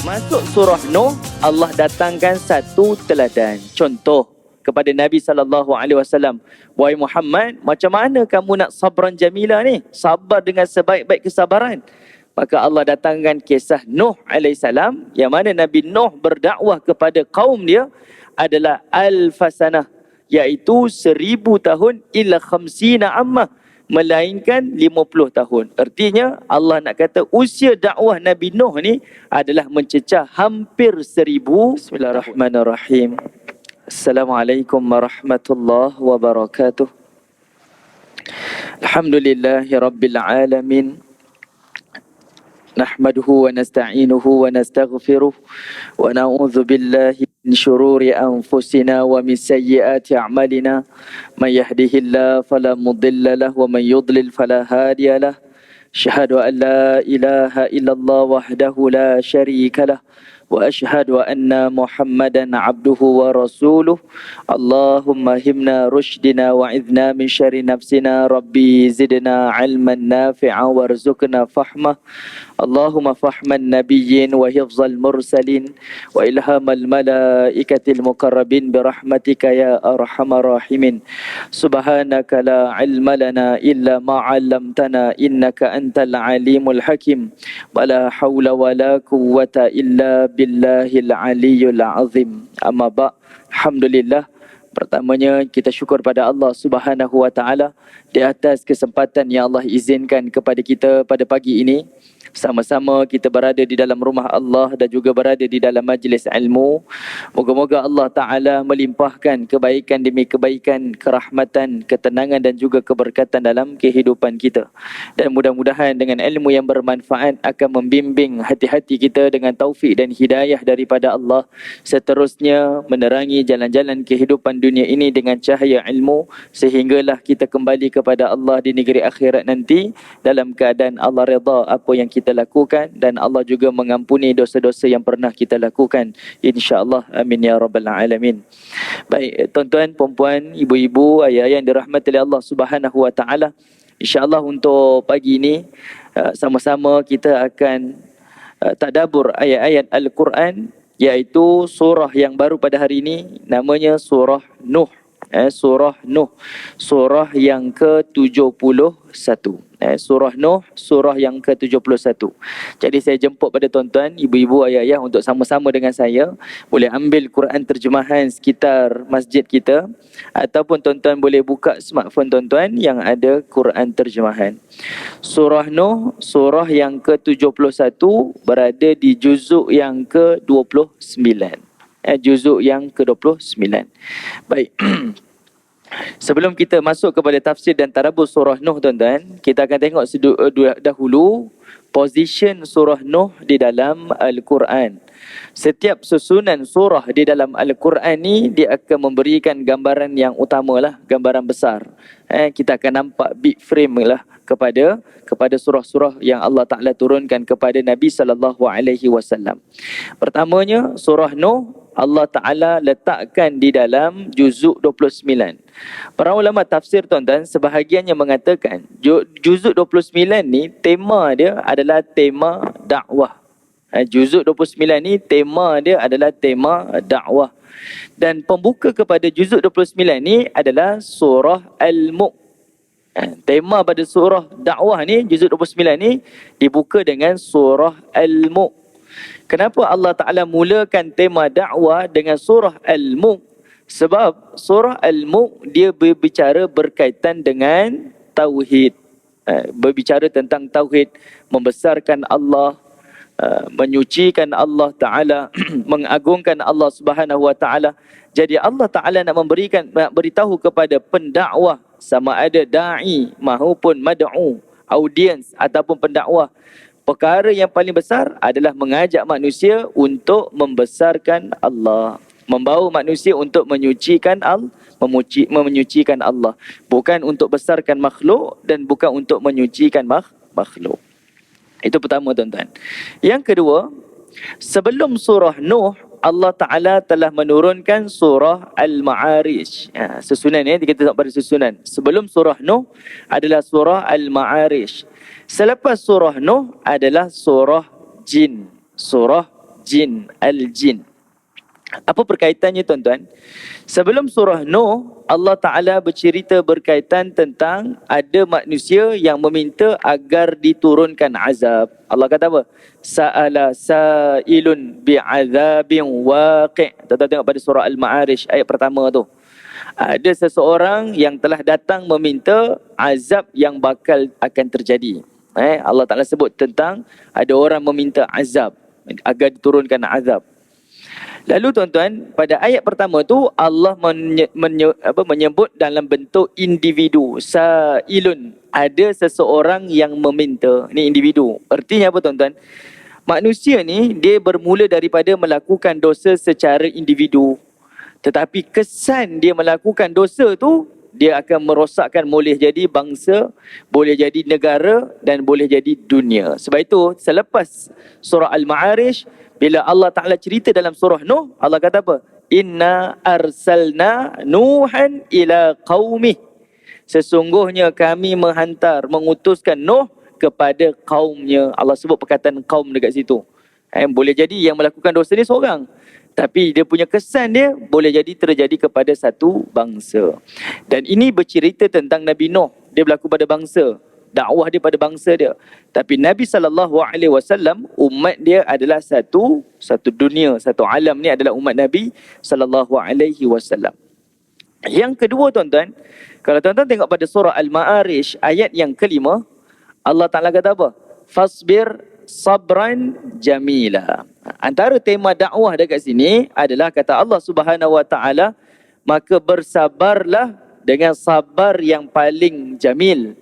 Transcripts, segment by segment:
Masuk surah Nuh, Allah datangkan satu teladan. Contoh kepada Nabi SAW. Wahai Muhammad, macam mana kamu nak sabran jamila ni? Sabar dengan sebaik-baik kesabaran. Maka Allah datangkan kisah Nuh AS, yang mana Nabi Nuh berdakwah kepada kaum dia adalah alfasanah, iaitu 1000 tahun ila khamsina ammah, melainkan 50 tahun. Artinya Allah nak kata usia dakwah Nabi Nuh ni adalah mencecah hampir 1000. Bismillahirrahmanirrahim. Assalamualaikum warahmatullahi wabarakatuh. Alhamdulillahi rabbil alamin. Nahmaduhu wa nasta'inuhu wa nastaghfiruh wa na'udzu billahi min syururi anfusina wa min sayyiati a'malina. Man yahdihillahu fala mudilla lahu wa man yudlil fala hadiya lahu. Asyhadu an la ilaha illallah wahdahu la syarika lahu wa asyhadu anna Muhammadan abduhu wa rasuluh. Allahumma himna rushdina wa idna min syarri nafsina. Rabbi zidna ilman nafi'a warzuqna fahmah. Allahumma fahman nabiyyin wa hifzal mursalin wa ilhamal malaikatil muqarrabin birahmatika ya arhamar rahimin. Subhanaka la ilma lana illa ma 'allamtana innaka antal alimul hakim. Wala haula wala quwwata illa billahil aliyyul azim. Amma ba'. Alhamdulillah. Pertamanya kita syukur pada Allah Subhanahu wa taala di atas kesempatan yang Allah izinkan kepada kita pada pagi ini. Sama-sama kita berada di dalam rumah Allah dan juga berada di dalam majlis ilmu. Moga-moga Allah Ta'ala melimpahkan kebaikan demi kebaikan, kerahmatan, ketenangan dan juga keberkatan dalam kehidupan kita. Dan mudah-mudahan dengan ilmu yang bermanfaat akan membimbing hati-hati kita dengan taufik dan hidayah daripada Allah. Seterusnya menerangi jalan-jalan kehidupan dunia ini dengan cahaya ilmu, sehinggalah kita kembali kepada Allah di negeri akhirat nanti dalam keadaan Allah redha apa yang kita lakukan dan Allah juga mengampuni dosa-dosa yang pernah kita lakukan, insya-Allah. Amin ya rabbal alamin. Baik, tuan-tuan, puan-puan, ibu-ibu, ayah-ayah yang dirahmati oleh Allah Subhanahu wa taala, insya-Allah untuk pagi ini sama-sama kita akan tadabbur ayat-ayat Al-Quran, iaitu surah yang baru pada hari ini, namanya surah Nuh. Surah Nuh, surah yang ke-71. Surah Nuh, surah yang ke-71. Jadi saya jemput pada tuan-tuan, ibu-ibu, ayah-ayah untuk sama-sama dengan saya boleh ambil Quran terjemahan sekitar masjid kita, ataupun tuan-tuan boleh buka smartphone tuan-tuan yang ada Quran terjemahan. Surah Nuh, surah yang ke-71, berada di juzuk yang ke-29. Juzuk yang ke-29. Baik. Sebelum kita masuk kepada tafsir dan tadabbur surah Nuh, tuan-tuan, kita akan tengok dahulu position surah Nuh di dalam Al-Quran. Setiap susunan surah di dalam Al-Quran ni dia akan memberikan gambaran yang utamalah, gambaran besar. Kita akan nampak big frame lah kepada surah-surah yang Allah Ta'ala turunkan kepada Nabi SAW. Pertamanya, surah Nuh Allah Ta'ala letakkan di dalam juzuk 29. Para ulama tafsir, tuan-tuan, sebahagiannya mengatakan juzuk 29 ni tema dia adalah tema dakwah. Juzuk 29 ni tema dia adalah tema dakwah. Dan pembuka kepada juzuk 29 ni adalah surah Al-Mulk. Tema pada surah dakwah ni, juzuk 29 ni, dibuka dengan surah Al-Mulk. Kenapa Allah Ta'ala mulakan tema dakwah dengan surah Al-Mulk? Sebab surah Al-Mulk dia berbicara berkaitan dengan tauhid. Berbicara tentang tauhid, membesarkan Allah, menyucikan Allah Ta'ala, mengagungkan Allah Subhanahu Wa Ta'ala. Jadi Allah Ta'ala nak beritahu kepada pendakwah, sama ada da'i maupun mad'u, audiens ataupun pendakwah, perkara yang paling besar adalah mengajak manusia untuk membesarkan Allah, membawa manusia untuk menyucikan Allah, bukan untuk besarkan makhluk dan bukan untuk menyucikan makhluk. Itu pertama, tuan-tuan. Yang kedua, sebelum surah Nuh, Allah Ta'ala telah menurunkan surah Al-Ma'arij. Susunan ni, kita tengok pada susunan. Sebelum surah Nuh adalah surah Al-Ma'arij. Selepas surah Nuh adalah surah Jin. Surah jin. Al-jin. Apa perkaitannya tuan-tuan? Sebelum surah Nuh, Allah Ta'ala bercerita berkaitan tentang ada manusia yang meminta agar diturunkan azab. Allah kata apa? Sa'ala sa'ilun bi'azabin waqi'. Tuan-tuan tengok pada surah Al-Ma'arij ayat pertama tu. Ada seseorang yang telah datang meminta azab yang bakal akan terjadi. Allah Ta'ala sebut tentang ada orang meminta azab, agar diturunkan azab. Lalu tuan-tuan, pada ayat pertama tu Allah menyebut dalam bentuk individu. Sa'ilun, ada seseorang yang meminta. Ni individu. Artinya apa tuan-tuan? Manusia ni dia bermula daripada melakukan dosa secara individu. Tetapi kesan dia melakukan dosa tu, dia akan merosakkan, boleh jadi bangsa, boleh jadi negara dan boleh jadi dunia. Sebab itu selepas surah Al-Ma'arij, bila Allah Ta'ala cerita dalam surah Nuh, Allah kata apa? Inna arsalna Nuhan ila qaumih. Sesungguhnya kami mengutuskan Nuh kepada kaumnya. Allah sebut perkataan kaum dekat situ. Boleh jadi yang melakukan dosa ni seorang, tapi dia punya kesan dia boleh jadi terjadi kepada satu bangsa. Dan ini bercerita tentang Nabi Nuh. Dia berlaku pada bangsa, dakwah dia pada bangsa dia. Tapi Nabi SAW, umat dia adalah satu dunia, satu alam ni adalah umat Nabi SAW. Yang kedua tuan-tuan, kalau tuan-tuan tengok pada surah Al-Ma'arij ayat yang kelima, Allah Ta'ala kata apa? Fasbir sabran jamila. Antara tema dakwah dekat sini adalah kata Allah Subhanahu Wa Ta'ala, maka bersabarlah dengan sabar yang paling jamil.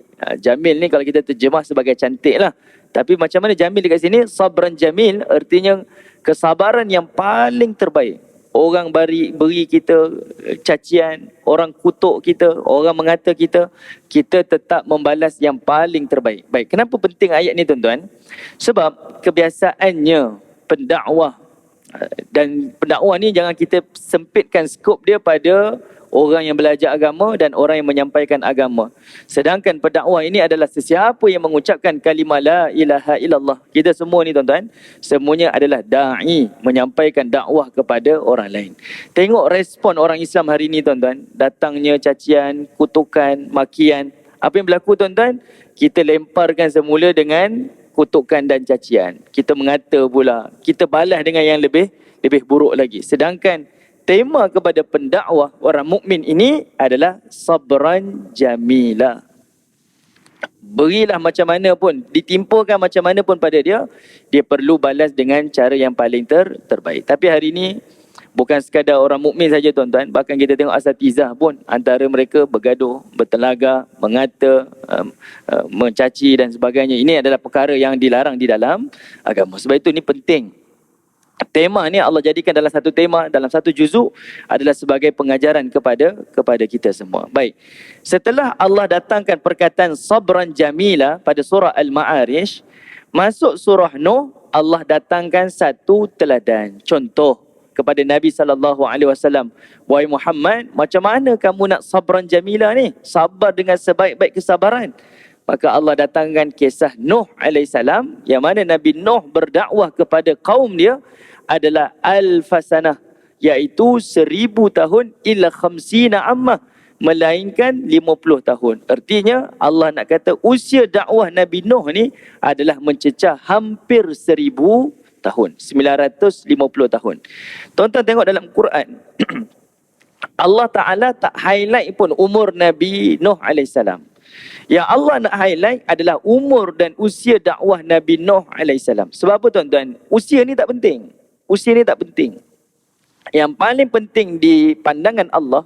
Jamil ni kalau kita terjemah sebagai cantik lah. Tapi macam mana jamil dekat sini? Sabran jamil artinya kesabaran yang paling terbaik. Orang beri kita cacian, orang kutuk kita, orang mengata kita, kita tetap membalas yang paling terbaik. Baik, kenapa penting ayat ni tuan-tuan? Sebab kebiasaannya pendakwah, dan pendakwah ni jangan kita sempitkan skop dia pada orang yang belajar agama dan orang yang menyampaikan agama. Sedangkan pendakwah ini adalah sesiapa yang mengucapkan kalimah la ilaha illallah. Kita semua ni tuan-tuan, semuanya adalah da'i, menyampaikan dakwah kepada orang lain. Tengok respon orang Islam hari ini tuan-tuan. Datangnya cacian, kutukan, makian. Apa yang berlaku tuan-tuan? Kita lemparkan semula dengan kutukan dan cacian. Kita mengata pula. Kita balas dengan yang lebih buruk lagi. Sedangkan tema kepada pendakwah orang mukmin ini adalah sabran jamila. Berilah macam mana pun, ditimpakan macam mana pun pada dia, dia perlu balas dengan cara yang paling terbaik. Tapi hari ini bukan sekadar orang mukmin saja tuan-tuan, bahkan kita tengok asatizah pun antara mereka bergaduh, bertelaga, mengata, mencaci dan sebagainya. Ini adalah perkara yang dilarang di dalam agama. Sebab itu ini penting. Tema ni Allah jadikan dalam satu tema, dalam satu juzuk adalah sebagai pengajaran kepada kita semua. Baik. Setelah Allah datangkan perkataan sabran jamila pada surah Al-Ma'arij, masuk surah Nuh, Allah datangkan satu teladan, contoh kepada Nabi SAW. Wahai Muhammad, macam mana kamu nak sabran jamila ni? Sabar dengan sebaik-baik kesabaran. Maka Allah datangkan kisah Nuh AS, yang mana Nabi Nuh berdakwah kepada kaum dia adalah alfasanah, iaitu 1000 tahun ila khamsina ammah, melainkan 50 tahun. Artinya Allah nak kata usia dakwah Nabi Nuh ni adalah mencecah hampir 1000 tahun, 950 tahun. Tuan-tuan tengok dalam Quran, Allah Ta'ala tak highlight pun umur Nabi Nuh AS. Yang Allah nak highlight adalah umur dan usia dakwah Nabi Nuh AS. Sebab apa tuan-tuan? Usia ni tak penting. Usia ni tak penting. Yang paling penting di pandangan Allah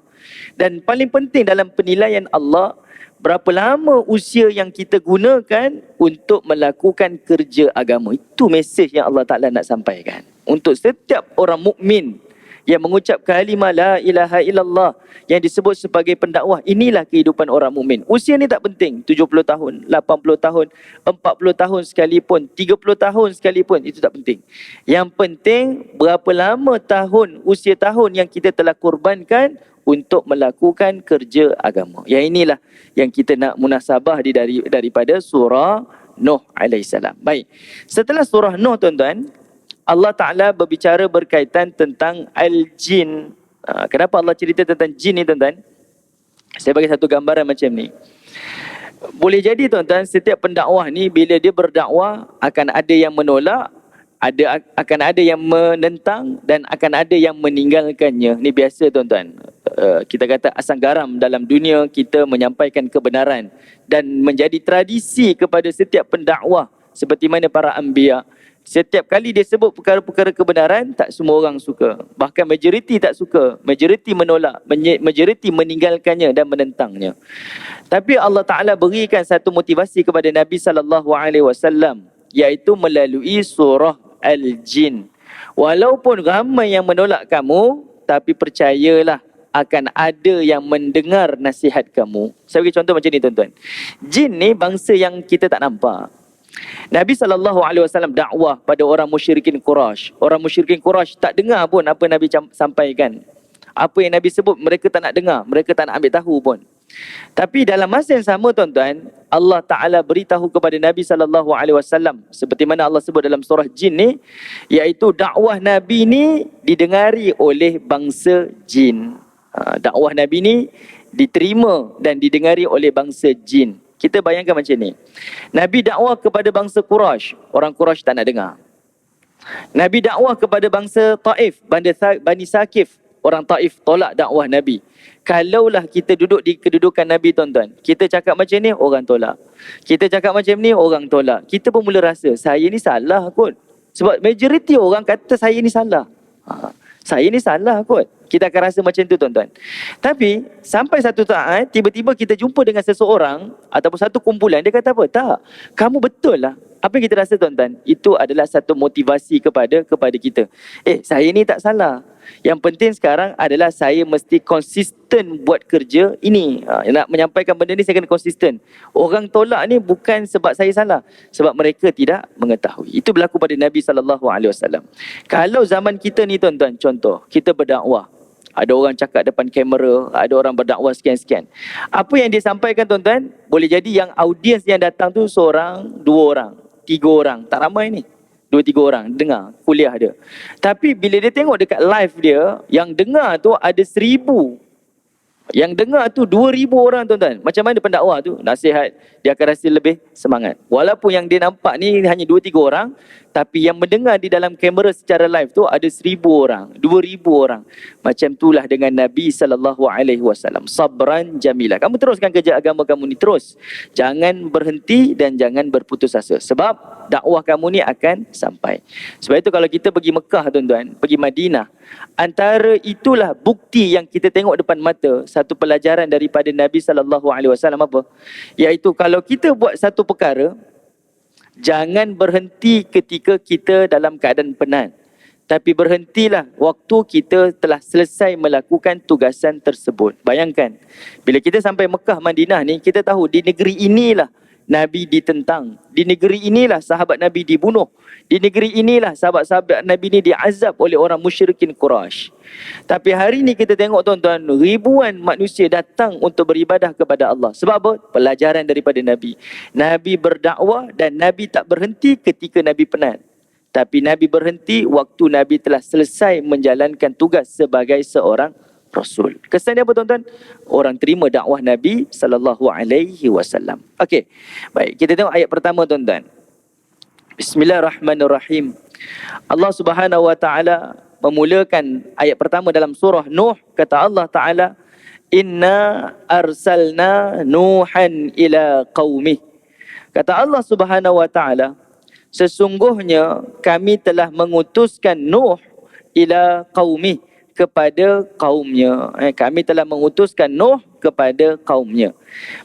dan paling penting dalam penilaian Allah, berapa lama usia yang kita gunakan untuk melakukan kerja agama. Itu mesej yang Allah Ta'ala nak sampaikan. Untuk setiap orang mukmin yang mengucap kalimah la ilaha illallah, yang disebut sebagai pendakwah, inilah kehidupan orang mukmin. Usia ni tak penting, 70 tahun, 80 tahun, 40 tahun sekalipun, 30 tahun sekalipun, itu tak penting. Yang penting berapa lama tahun, usia tahun yang kita telah korbankan untuk melakukan kerja agama. Yang inilah yang kita nak munasabah daripada surah Nuh AS. Baik, setelah surah Nuh tuan-tuan, Allah Ta'ala berbicara berkaitan tentang al-jin. Kenapa Allah cerita tentang jin ni tuan-tuan? Saya bagi satu gambaran macam ni. Boleh jadi tuan-tuan, setiap pendakwah ni bila dia berdakwah akan ada yang menolak, akan ada yang menentang dan akan ada yang meninggalkannya. Ni biasa tuan-tuan. Kita kata asam garam dalam dunia kita menyampaikan kebenaran dan menjadi tradisi kepada setiap pendakwah seperti mana para anbiya. Setiap kali dia sebut perkara-perkara kebenaran, tak semua orang suka. Bahkan majoriti tak suka, majoriti menolak, majoriti meninggalkannya dan menentangnya. Tapi Allah Ta'ala berikan satu motivasi kepada Nabi SAW, iaitu melalui surah Al-Jin. Walaupun ramai yang menolak kamu, tapi percayalah akan ada yang mendengar nasihat kamu. Saya bagi contoh macam ni tuan-tuan. Jin ni bangsa yang kita tak nampak. Nabi SAW dakwah pada orang musyrikin Quraisy. Orang musyrikin Quraisy tak dengar pun apa Nabi sampaikan. Apa yang Nabi sebut mereka tak nak dengar, mereka tak nak ambil tahu pun. Tapi dalam masa yang sama tuan-tuan, Allah Ta'ala beritahu kepada Nabi SAW seperti mana Allah sebut dalam surah Jin ni, iaitu dakwah Nabi ni didengari oleh bangsa jin. Dakwah Nabi ni diterima dan didengari oleh bangsa jin. Kita bayangkan macam ni. Nabi dakwah kepada bangsa Quraisy, orang Quraisy tak nak dengar. Nabi dakwah kepada bangsa Taif, Bani Sakif, orang Taif tolak dakwah Nabi. Kalaulah kita duduk di kedudukan Nabi tuan-tuan, kita cakap macam ni, orang tolak. Kita cakap macam ni, orang tolak. Kita pun mula rasa, saya ni salah kot. Sebab majoriti orang kata saya ni salah. Saya ni salah kot. Kita akan rasa macam tu tuan-tuan. Tapi sampai satu saat tiba-tiba kita jumpa dengan seseorang ataupun satu kumpulan, dia kata apa? Tak, kamu betul lah. Apa yang kita rasa tuan-tuan? Itu adalah satu motivasi kepada kita. Saya ni tak salah. Yang penting sekarang adalah saya mesti konsisten buat kerja ini. Nak menyampaikan benda ni saya kena konsisten. Orang tolak ni bukan sebab saya salah, sebab mereka tidak mengetahui. Itu berlaku pada Nabi SAW. Kalau zaman kita ni tuan-tuan, contoh, kita berdakwah. Ada orang cakap depan kamera, ada orang berdakwah sekian-sekian. Apa yang dia sampaikan tuan-tuan, boleh jadi yang audiens yang datang tu seorang, dua orang, tiga orang. Tak ramai ni. 2-3 orang dengar kuliah dia. Tapi bila dia tengok dekat live dia, yang dengar tu ada 1,000. Yang dengar tu 2,000 orang tuan-tuan. Macam mana pendakwah tu? Nasihat, dia akan rasa lebih semangat. Walaupun yang dia nampak ni hanya 2-3 orang, tapi yang mendengar di dalam kamera secara live tu ada 1,000 orang, 2,000 orang. Macam itulah dengan Nabi SAW. Sabran jamilah. Kamu teruskan kerja agama kamu ni terus. Jangan berhenti dan jangan berputus asa. Sebab dakwah kamu ni akan sampai. Sebab itu kalau kita pergi Mekah tuan-tuan, pergi Madinah, antara itulah bukti yang kita tengok depan mata, satu pelajaran daripada Nabi SAW apa? Iaitu kalau kita buat satu perkara, jangan berhenti ketika kita dalam keadaan penat. Tapi berhentilah waktu kita telah selesai melakukan tugasan tersebut. Bayangkan, bila kita sampai Mekah, Madinah ni, kita tahu di negeri inilah Nabi ditentang. Di negeri inilah sahabat Nabi dibunuh. Di negeri inilah sahabat-sahabat Nabi ni diazab oleh orang musyrikin Quraisy. Tapi hari ni kita tengok tuan-tuan, ribuan manusia datang untuk beribadah kepada Allah. Sebab apa? Pelajaran daripada Nabi. Nabi berdakwah dan Nabi tak berhenti ketika Nabi penat. Tapi Nabi berhenti waktu Nabi telah selesai menjalankan tugas sebagai seorang Rasul. Kesan dia apa tuan-tuan? Orang terima dakwah Nabi SAW. Okey, baik, kita tengok ayat pertama tuan-tuan. Bismillahirrahmanirrahim. Allah Subhanahu Wa Taala memulakan ayat pertama dalam surah Nuh. Kata Allah Taala, Inna arsalna Nuhan ila qaumih. Kata Allah Subhanahu Wa Taala, sesungguhnya kami telah mengutuskan Nuh ila qaumih, kepada kaumnya. Kami telah mengutuskan Nuh kepada kaumnya.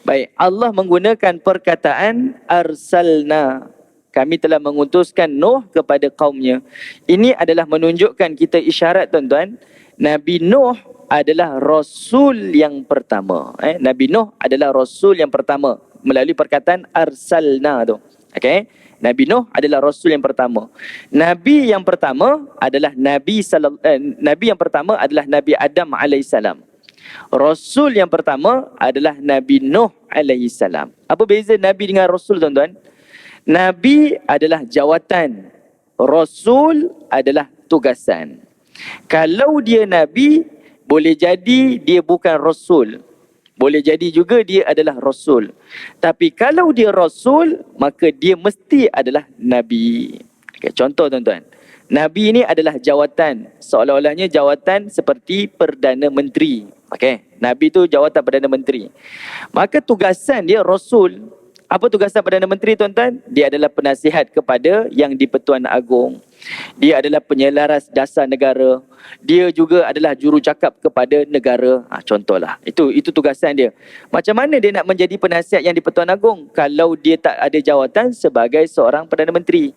Baik, Allah menggunakan perkataan arsalna. Kami telah mengutuskan Nuh kepada kaumnya. Ini adalah menunjukkan kita isyarat tuan-tuan, Nabi Nuh adalah Rasul yang pertama. Nabi Nuh adalah Rasul yang pertama melalui perkataan arsalna tu. Okey. Nabi Nuh adalah Rasul yang pertama. Nabi yang pertama adalah Nabi yang pertama adalah Nabi Adam alaihissalam. Rasul yang pertama adalah Nabi Nuh alaihissalam. Apa beza Nabi dengan Rasul tuan-tuan? Nabi adalah jawatan. Rasul adalah tugasan. Kalau dia Nabi, boleh jadi dia bukan Rasul. Boleh jadi juga dia adalah Rasul. Tapi kalau dia Rasul, maka dia mesti adalah Nabi. Okay, contoh tuan-tuan. Nabi ini adalah jawatan. Seolah-olahnya jawatan seperti Perdana Menteri. Okay. Nabi tu jawatan Perdana Menteri. Maka tugasan dia Rasul. Apa tugasan Perdana Menteri tuan-tuan? Dia adalah penasihat kepada Yang di-Pertuan Agong. Dia adalah penyelaras dasar negara. Dia juga adalah jurucakap kepada negara. Contohlah. Itu tugasan dia. Macam mana dia nak menjadi penasihat Yang di-Pertuan Agong kalau dia tak ada jawatan sebagai seorang Perdana Menteri?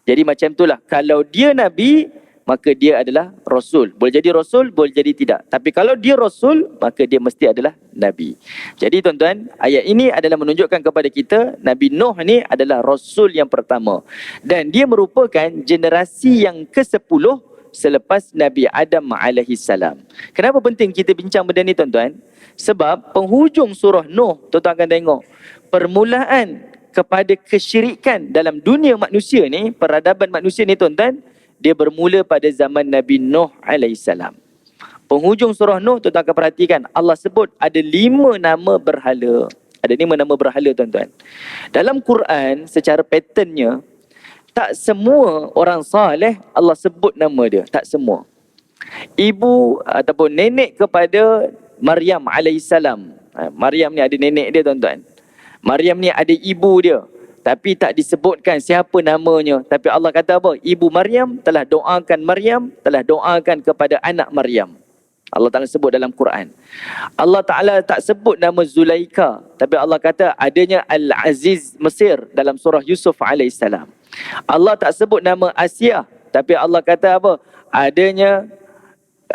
Jadi macam itulah. Kalau dia Nabi, maka dia adalah Rasul. Boleh jadi Rasul, boleh jadi tidak. Tapi kalau dia Rasul, maka dia mesti adalah Nabi. Jadi tuan-tuan, ayat ini adalah menunjukkan kepada kita, Nabi Nuh ni adalah Rasul yang pertama. Dan dia merupakan generasi yang ke-10 selepas Nabi Adam AS. Kenapa penting kita bincang benda ni tuan-tuan? Sebab penghujung surah Nuh, tuan-tuan akan tengok, permulaan kepada kesyirikan dalam dunia manusia ni, peradaban manusia ni tuan-tuan, dia bermula pada zaman Nabi Nuh AS. Penghujung surah Nuh, tuan-tuan akan perhatikan, Allah sebut ada 5 nama berhala. Ada 5 nama berhala tuan-tuan. Dalam Quran, secara patternnya, tak semua orang saleh Allah sebut nama dia. Tak semua. Ibu ataupun nenek kepada Maryam AS. Maryam ni ada nenek dia tuan-tuan. Maryam ni ada ibu dia. Tapi tak disebutkan siapa namanya. Tapi Allah kata apa? Ibu Maryam telah doakan Maryam, telah doakan kepada anak Maryam. Allah Ta'ala sebut dalam Quran. Allah Ta'ala tak sebut nama Zulaika. Tapi Allah kata adanya Al-Aziz Mesir dalam surah Yusuf AS. Allah tak sebut nama Asia. Tapi Allah kata apa? Adanya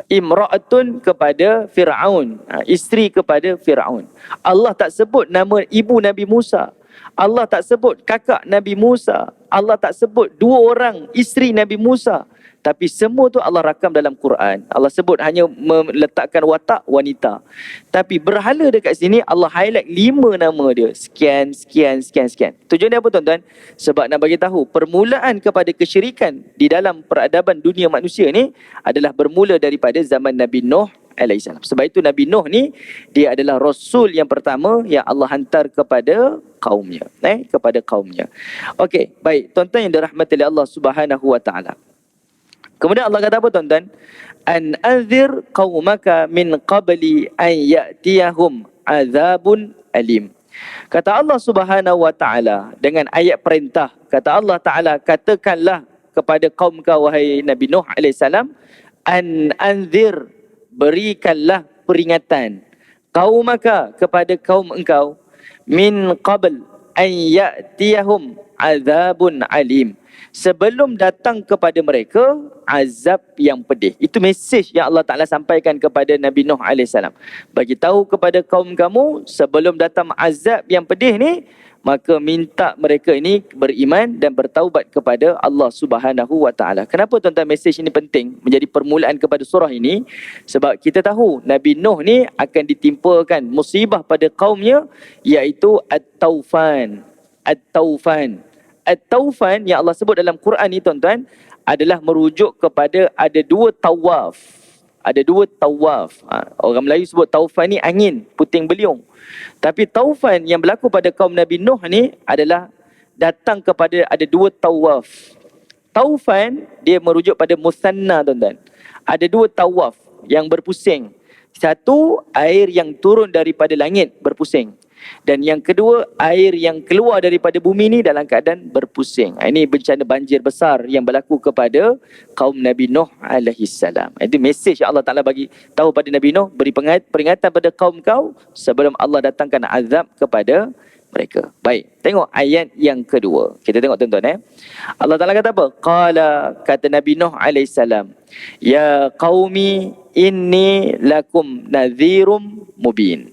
Imra'atun kepada Fir'aun, isteri kepada Fir'aun. Allah tak sebut nama ibu Nabi Musa. Allah tak sebut kakak Nabi Musa. Allah tak sebut 2 orang isteri Nabi Musa. Tapi semua tu Allah rakam dalam Quran. Allah sebut hanya meletakkan watak wanita. Tapi berhala dekat sini Allah highlight 5 nama dia. Sekian. Tujuan dia apa tuan-tuan? Sebab nak bagi tahu permulaan kepada kesyirikan di dalam peradaban dunia manusia ni adalah bermula daripada zaman Nabi Nuh AS. Sebab itu Nabi Nuh ni dia adalah Rasul yang pertama yang Allah hantar kepada kaumnya. Kepada kaumnya. Okey, baik. Tuan-tuan yang dirahmati oleh Allah Subhanahu Wa Taala. Kemudian Allah kata apa tuan-tuan? An anzir qaumaka min qabli an ya'tiyahum azabun alim. Kata Allah Subhanahu Wa Taala dengan ayat perintah. Kata Allah Taala, katakanlah kepada kaum kau wahai Nabi Nuh AS, an anzir, berikanlah peringatan, qaumaka kepada kaum engkau, min qabl an ya'tiyahum azabun alim, sebelum datang kepada mereka azab yang pedih. Itu mesej yang Allah Ta'ala sampaikan kepada Nabi Nuh AS. Bagi tahu kepada kaum kamu, sebelum datang azab yang pedih ni, maka minta mereka ini beriman dan bertaubat kepada Allah Subhanahu Wa Taala. Kenapa tuan-tuan mesej ini penting menjadi permulaan kepada surah ini? Sebab kita tahu Nabi Nuh ni akan ditimpakan musibah pada kaumnya, iaitu At-Taufan. At-Taufan yang Allah sebut dalam Quran ni tuan-tuan adalah merujuk kepada ada 2 tawaf. Ada 2 tawaf. Orang Melayu sebut taufan ni angin, puting beliung. Tapi taufan yang berlaku pada kaum Nabi Nuh ni adalah datang kepada ada 2 tawaf. Taufan dia merujuk pada musanna tuan-tuan. Ada 2 tawaf yang berpusing. Satu, air yang turun daripada langit berpusing. Dan yang kedua, air yang keluar daripada bumi ni dalam keadaan berpusing. Ini bencana banjir besar yang berlaku kepada kaum Nabi Nuh AS. Itu mesej yang Allah Ta'ala bagi tahu pada Nabi Nuh, beri peringatan pada kaum kau sebelum Allah datangkan azab kepada mereka. Baik, tengok ayat yang kedua. Kita tengok tuan-tuan. Allah Ta'ala kata apa? Kata Nabi Nuh AS, ya qaumi inni lakum nadhirum mubin.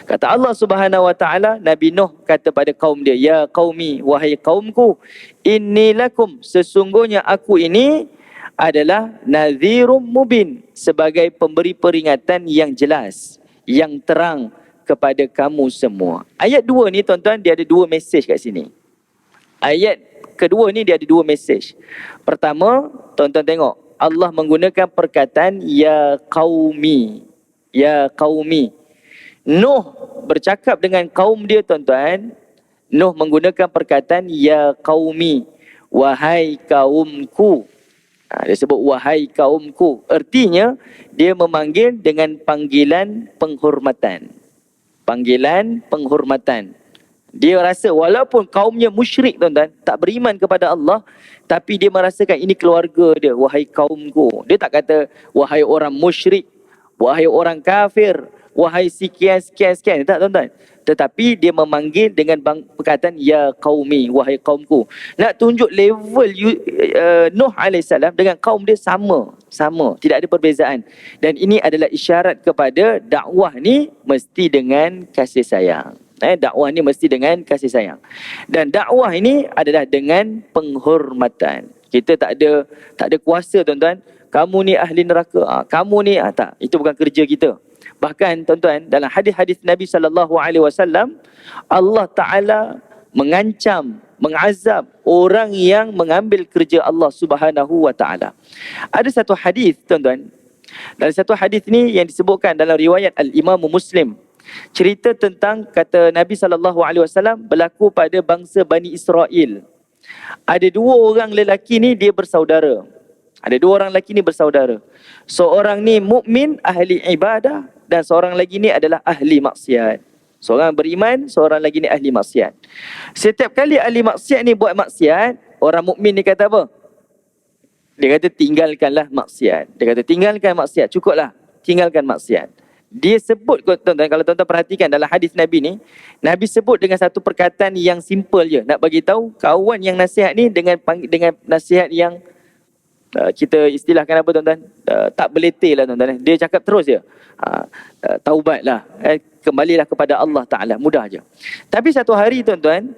Kata Allah Subhanahu Wa Taala, Nabi Nuh kata pada kaum dia, ya qaumi, wahai kaumku, inni lakum, sesungguhnya aku ini adalah nadhirum mubin, sebagai pemberi peringatan yang jelas, yang terang kepada kamu semua. Ayat 2 ni tuan-tuan, dia ada 2 mesej kat sini. Ayat kedua ni dia ada dua mesej. Pertama, tuan-tuan tengok, Allah menggunakan perkataan ya qaumi. Ya qaumi. Nuh bercakap dengan kaum dia, tuan-tuan. Nuh menggunakan perkataan ya qaumi, wahai kaumku. Dia sebut wahai kaumku. Artinya dia memanggil dengan panggilan penghormatan. Panggilan penghormatan. Dia rasa walaupun kaumnya musyrik, tuan-tuan, tak beriman kepada Allah, tapi dia merasakan ini keluarga dia, wahai kaumku. Dia tak kata wahai orang musyrik, wahai orang kafir, wahai sekian. Tak, tuan-tuan. Tetapi dia memanggil dengan perkataan ya qaumi, wahai kaumku. Nak tunjuk level Nuh AS dengan kaum dia sama, tidak ada perbezaan. Dan ini adalah isyarat kepada dakwah ni mesti dengan kasih sayang. Dakwah ni mesti dengan kasih sayang. Dan dakwah ini adalah dengan penghormatan. Kita tak ada kuasa, tuan-tuan. Kamu ni ahli neraka, kamu ni tak. Itu bukan kerja kita. Bahkan, tuan-tuan, dalam hadis-hadis Nabi SAW, Allah Ta'ala mengancam, mengazab orang yang mengambil kerja Allah Subhanahu Wa Ta'ala. Ada satu hadis, tuan-tuan. Dalam satu hadis ni yang disebutkan dalam riwayat Al-Imam Muslim. Cerita tentang, kata Nabi SAW, berlaku pada bangsa Bani Israel. Ada dua orang lelaki ni dia bersaudara. Seorang ni mukmin, ahli ibadah, dan seorang lagi ni adalah ahli maksiat. Seorang beriman, seorang lagi ni ahli maksiat. Setiap kali ahli maksiat ni buat maksiat, orang mukmin ni kata apa? Dia kata tinggalkanlah maksiat. Dia kata tinggalkan maksiat, cukuplah, tinggalkan maksiat. Dia sebut, tuan-tuan, kalau tuan-tuan perhatikan dalam hadis Nabi ni, Nabi sebut dengan satu perkataan yang simple je. Nak bagi tahu kawan yang nasihat ni dengan nasihat yang kita istilahkan apa, tuan-tuan? Tak beletih lah, tuan-tuan. Dia cakap terus je. Taubatlah. Kembalilah kepada Allah Ta'ala. Mudah je. Tapi satu hari, tuan-tuan,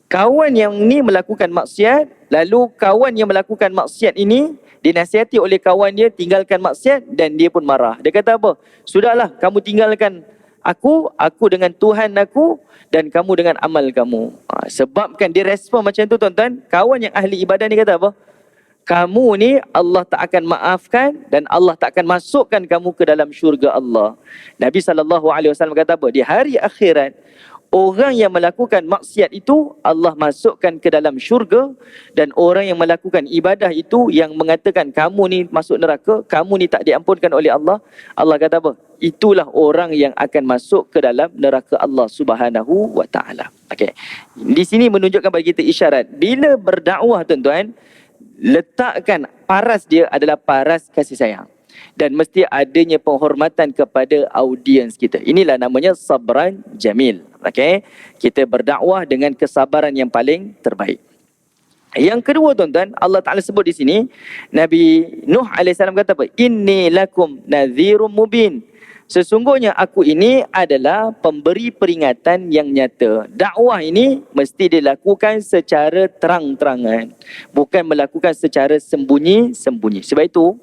kawan yang ni melakukan maksiat, lalu kawan yang melakukan maksiat ini dinasihati oleh kawan dia tinggalkan maksiat, dan dia pun marah. Dia kata apa? Sudahlah, kamu tinggalkan aku dengan Tuhan aku, dan kamu dengan amal kamu. Sebabkan dia respon macam tu, tuan-tuan, kawan yang ahli ibadah ni kata apa? Kamu ni Allah tak akan maafkan, dan Allah tak akan masukkan kamu ke dalam syurga Allah. Nabi SAW kata apa? Di hari akhirat, orang yang melakukan maksiat itu Allah masukkan ke dalam syurga, dan orang yang melakukan ibadah itu yang mengatakan kamu ni masuk neraka, kamu ni tak diampunkan oleh Allah, Allah kata apa? Itulah orang yang akan masuk ke dalam neraka Allah Subhanahu Wa Ta'ala. Okay. Di sini menunjukkan bagi kita isyarat, bila berdakwah, tuan-tuan, letakkan paras dia adalah paras kasih sayang. Dan mesti adanya penghormatan kepada audiens kita. Inilah namanya sabran jamil. Okay? Kita berdakwah dengan kesabaran yang paling terbaik. Yang kedua, tuan-tuan, Allah Ta'ala sebut di sini, Nabi Nuh AS kata apa? Inni lakum nadhirum mubin. Sesungguhnya aku ini adalah pemberi peringatan yang nyata. Dakwah ini mesti dilakukan secara terang-terangan, bukan melakukan secara sembunyi-sembunyi. Sebab itu,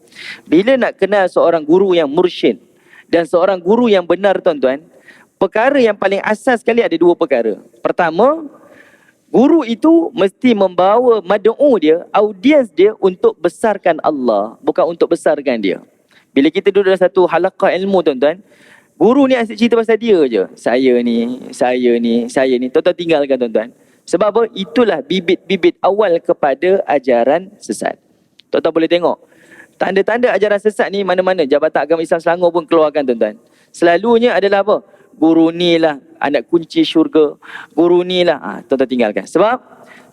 bila nak kenal seorang guru yang mursyid dan seorang guru yang benar, tuan-tuan, perkara yang paling asas sekali ada dua perkara. Pertama, guru itu mesti membawa mad'u dia, audiens dia untuk besarkan Allah, bukan untuk besarkan dia. Bila kita duduk dalam satu halaqah ilmu, tuan-tuan, guru ni asyik cerita pasal dia je. Saya ni. Tuan-tuan tinggalkan, tuan-tuan. Sebab apa? Itulah bibit-bibit awal kepada ajaran sesat. Tuan-tuan boleh tengok. Tanda-tanda ajaran sesat ni mana-mana. Jabatan Agama Islam Selangor pun keluarkan, tuan-tuan. Selalunya adalah apa? Guru ni lah anak kunci syurga. Guru ni lah. Tuan-tuan tinggalkan. Sebab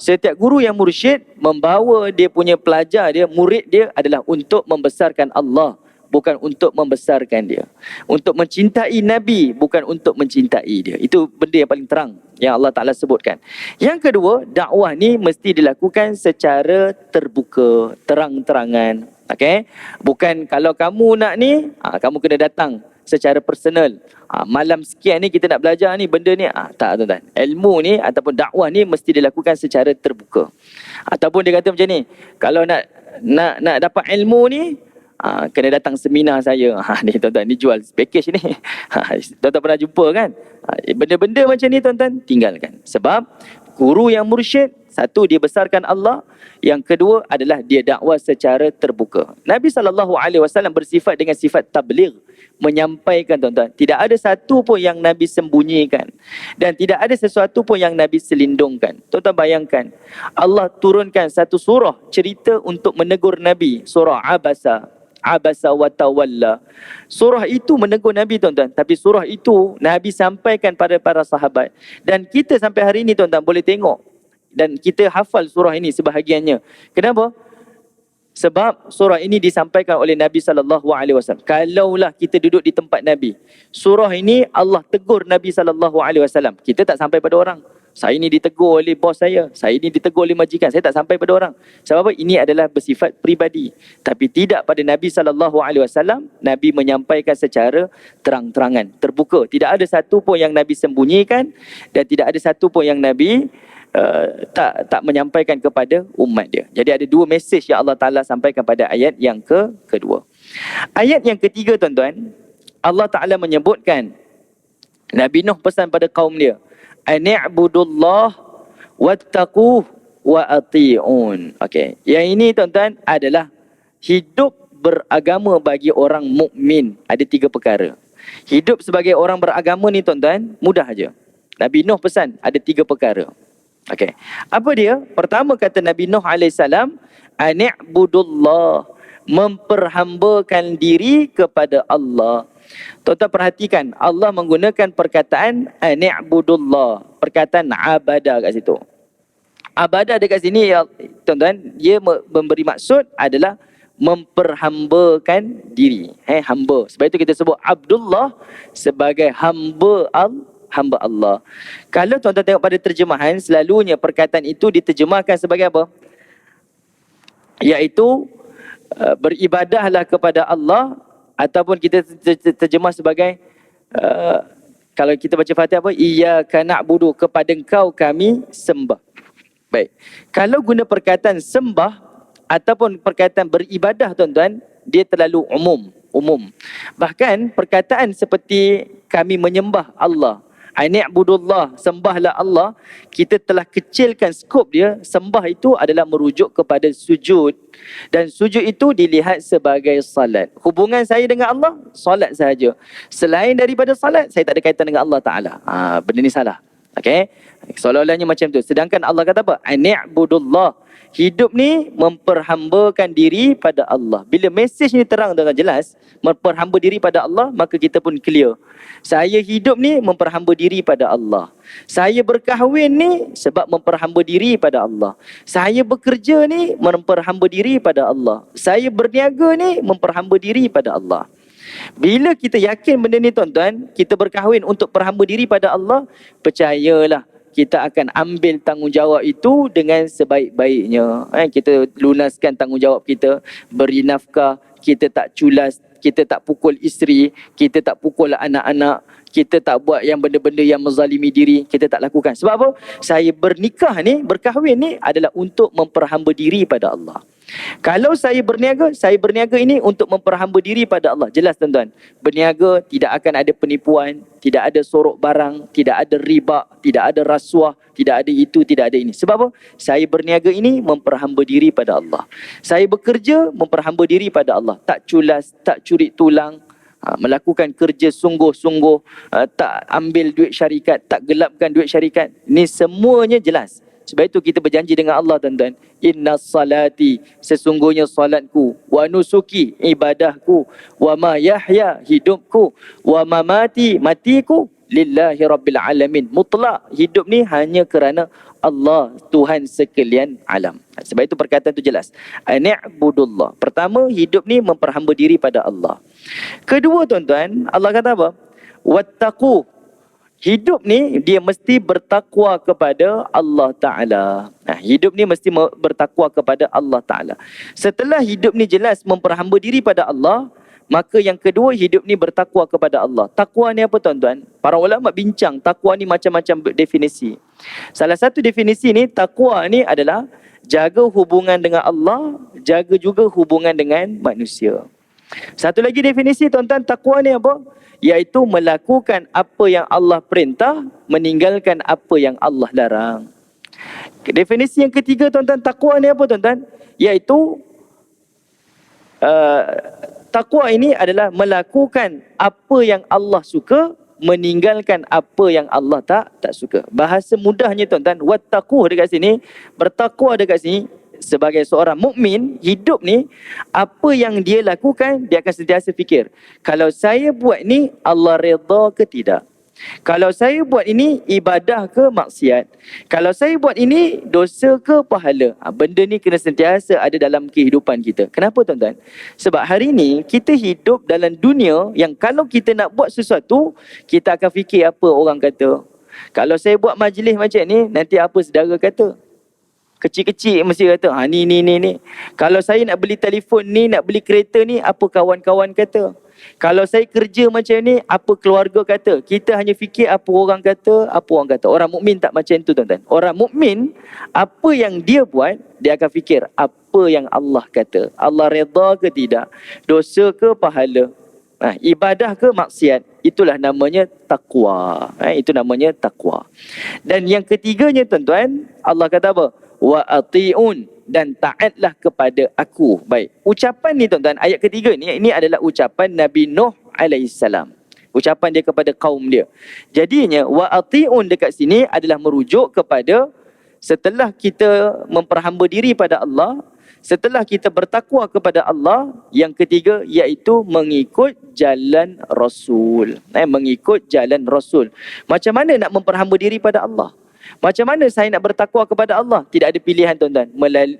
setiap guru yang mursyid membawa dia punya pelajar dia, murid dia adalah untuk membesarkan Allah, bukan untuk membesarkan dia. Untuk mencintai Nabi, bukan untuk mencintai dia. Itu benda yang paling terang yang Allah Ta'ala sebutkan. Yang kedua, dakwah ni mesti dilakukan secara terbuka, terang-terangan. Okay? Bukan kalau kamu nak ni, kamu kena datang secara personal. Malam sekian ni kita nak belajar ni, benda ni. Tak, tuan-tuan. Ilmu ni ataupun dakwah ni mesti dilakukan secara terbuka. Ataupun dia kata macam ni, kalau nak dapat ilmu ni, kena datang seminar saya. Ni tuan-tuan, ni jual package ni. Tuan-tuan pernah jumpa kan? Benda-benda macam ni, tuan-tuan, tinggalkan. Sebab guru yang mursyid Satu, dia besarkan Allah. Yang kedua adalah dia dakwah secara terbuka. Nabi SAW bersifat dengan sifat tabligh, menyampaikan, tuan-tuan. Tidak ada satu pun yang Nabi sembunyikan. Dan tidak ada sesuatu pun yang Nabi selindungkan. Tuan-tuan bayangkan, Allah turunkan satu surah cerita untuk menegur Nabi. Surah Abasa wa Tawalla. Surah itu menegur Nabi, tuan-tuan. Tapi surah itu Nabi sampaikan pada para sahabat. Dan kita sampai hari ini, tuan-tuan, boleh tengok. Dan kita hafal surah ini sebahagiannya. Kenapa? Sebab surah ini disampaikan oleh Nabi SAW. Kalaulah kita duduk di tempat Nabi, surah ini Allah tegur Nabi SAW. Kita tak sampai pada orang. Saya ni ditegur oleh bos saya ni ditegur oleh majikan. Saya tak sampai pada orang. Sebab apa? Ini adalah bersifat peribadi. Tapi tidak pada Nabi SAW. Nabi menyampaikan secara terang-terangan, terbuka. Tidak ada satu pun yang Nabi sembunyikan. Dan tidak ada satu pun yang Nabi tak menyampaikan kepada umat dia. Jadi ada dua mesej yang Allah Ta'ala sampaikan pada ayat yang kedua. Ayat yang ketiga, tuan-tuan, Allah Ta'ala menyebutkan Nabi Nuh pesan pada kaum dia, ani'budullah wattaquh wa ati'un. Okey, yang ini, tuan-tuan, adalah hidup beragama bagi orang mukmin. Ada tiga perkara. Hidup sebagai orang beragama ni, tuan-tuan, mudah aja. Nabi Nuh pesan ada tiga perkara. Okey. Apa dia? Pertama kata Nabi Nuh AS, ani'budullah, memperhambakan diri kepada Allah. Tuan-tuan perhatikan, Allah menggunakan perkataan ani'budullah, perkataan abadah kat situ. Abadah dekat sini, ya, tuan-tuan, dia memberi maksud adalah memperhambakan diri. Hamba. Sebab itu kita sebut Abdullah sebagai hamba Allah. Kalau tuan-tuan tengok pada terjemahan, selalunya perkataan itu diterjemahkan sebagai apa? Iaitu beribadahlah kepada Allah, ataupun kita terjemah sebagai kalau kita baca Fatihah apa? Iyyaka na'budu, kepada Engkau kami sembah. Baik. Kalau guna perkataan sembah ataupun perkataan beribadah, tuan-tuan, dia terlalu umum. Bahkan perkataan seperti kami menyembah Allah, ani'budullah, sembahlah Allah, kita telah kecilkan skop dia. Sembah itu adalah merujuk kepada sujud. Dan sujud itu dilihat sebagai salat. Hubungan saya dengan Allah, salat sahaja. Selain daripada salat, saya tak ada kaitan dengan Allah Ta'ala. Benda ni salah. Okey? Seolah-olahnya macam tu. Sedangkan Allah kata apa? Ani'budullah. Hidup ni memperhambakan diri pada Allah. Bila mesej ni terang dan jelas, memperhamba diri pada Allah, maka kita pun clear. Saya hidup ni memperhamba diri pada Allah. Saya berkahwin ni sebab memperhamba diri pada Allah. Saya bekerja ni memperhamba diri pada Allah. Saya berniaga ni memperhamba diri pada Allah. Bila kita yakin benda ni, tuan-tuan, kita berkahwin untuk perhamba diri pada Allah, percayalah, kita akan ambil tanggungjawab itu dengan sebaik-baiknya. Kita lunaskan tanggungjawab kita, beri nafkah, kita tak culas, kita tak pukul isteri, kita tak pukul anak-anak, kita tak buat yang benda-benda yang menzalimi diri, kita tak lakukan. Sebab apa? Saya bernikah ni, berkahwin ni adalah untuk memperhamba diri pada Allah. Kalau saya berniaga ini untuk memperhamba diri pada Allah. Jelas, tuan-tuan, berniaga tidak akan ada penipuan, tidak ada sorok barang, tidak ada riba, tidak ada rasuah, tidak ada itu, tidak ada ini. Sebab apa? Saya berniaga ini memperhamba diri pada Allah. Saya bekerja memperhamba diri pada Allah. Tak culas, tak curi tulang, melakukan kerja sungguh-sungguh, tak ambil duit syarikat, tak gelapkan duit syarikat. Ini semuanya jelas. Sebab itu kita berjanji dengan Allah, tuan-tuan. Inna salati, sesungguhnya salatku, wa nusuki, ibadahku, wa ma yahya, hidupku, wa mamati, matiku, lillahi rabbil alamin. Mutlak, hidup ni hanya kerana Allah, Tuhan sekalian alam. Sebab itu perkataan itu jelas. Ani'budullah. Pertama, hidup ni memperhamba diri pada Allah. Kedua, tuan-tuan, Allah kata apa? Wattaqu. Hidup ni dia mesti bertakwa kepada Allah Ta'ala. Hidup ni mesti bertakwa kepada Allah Ta'ala. Setelah hidup ni jelas memperhamba diri pada Allah, maka yang kedua, hidup ni bertakwa kepada Allah. Takwa ni apa, tuan-tuan? Para ulama bincang takwa ni macam-macam definisi. Salah satu definisi ni, takwa ni adalah jaga hubungan dengan Allah, jaga juga hubungan dengan manusia. Satu lagi definisi, tuan-tuan, takwa ni apa? Iaitu melakukan apa yang Allah perintah, meninggalkan apa yang Allah larang. Definisi yang ketiga tuan-tuan, takwa ni apa tuan-tuan? Iaitu takwa ini adalah melakukan apa yang Allah suka, meninggalkan apa yang Allah tak suka. Bahasa mudahnya tuan-tuan, wattaqu dekat sini, bertakwa dekat sini, sebagai seorang mukmin hidup ni, apa yang dia lakukan, dia akan sentiasa fikir, kalau saya buat ni Allah redha ke tidak? Kalau saya buat ini ibadah ke maksiat? Kalau saya buat ini dosa ke pahala? Benda ni kena sentiasa ada dalam kehidupan kita. Kenapa tuan-tuan? Sebab hari ni kita hidup dalam dunia yang kalau kita nak buat sesuatu, kita akan fikir apa orang kata. Kalau saya buat majlis macam ni, nanti apa saudara kata? Kecil-kecil mesti kata, ni. Kalau saya nak beli telefon ni, nak beli kereta ni, apa kawan-kawan kata? Kalau saya kerja macam ni, apa keluarga kata? Kita hanya fikir apa orang kata, apa orang kata. Orang mukmin tak macam tu tuan-tuan. Orang mukmin, apa yang dia buat, dia akan fikir apa yang Allah kata. Allah redha ke tidak? Dosa ke pahala? Ibadah ke maksiat? Itulah namanya takwa. Itu namanya takwa. Dan yang ketiganya tuan-tuan, Allah kata apa? Wa ati'un, dan taatlah kepada aku. Baik, ucapan ni tuan-tuan, ayat ketiga ni, ini adalah ucapan Nabi Nuh alaihissalam. Ucapan dia kepada kaum dia. Jadinya wa ati'un dekat sini adalah merujuk kepada setelah kita memperhamba diri pada Allah, setelah kita bertakwa kepada Allah, yang ketiga iaitu mengikut jalan Rasul. Mengikut jalan Rasul. Macam mana nak memperhamba diri pada Allah? Macam mana saya nak bertakwa kepada Allah? Tidak ada pilihan tuan-tuan,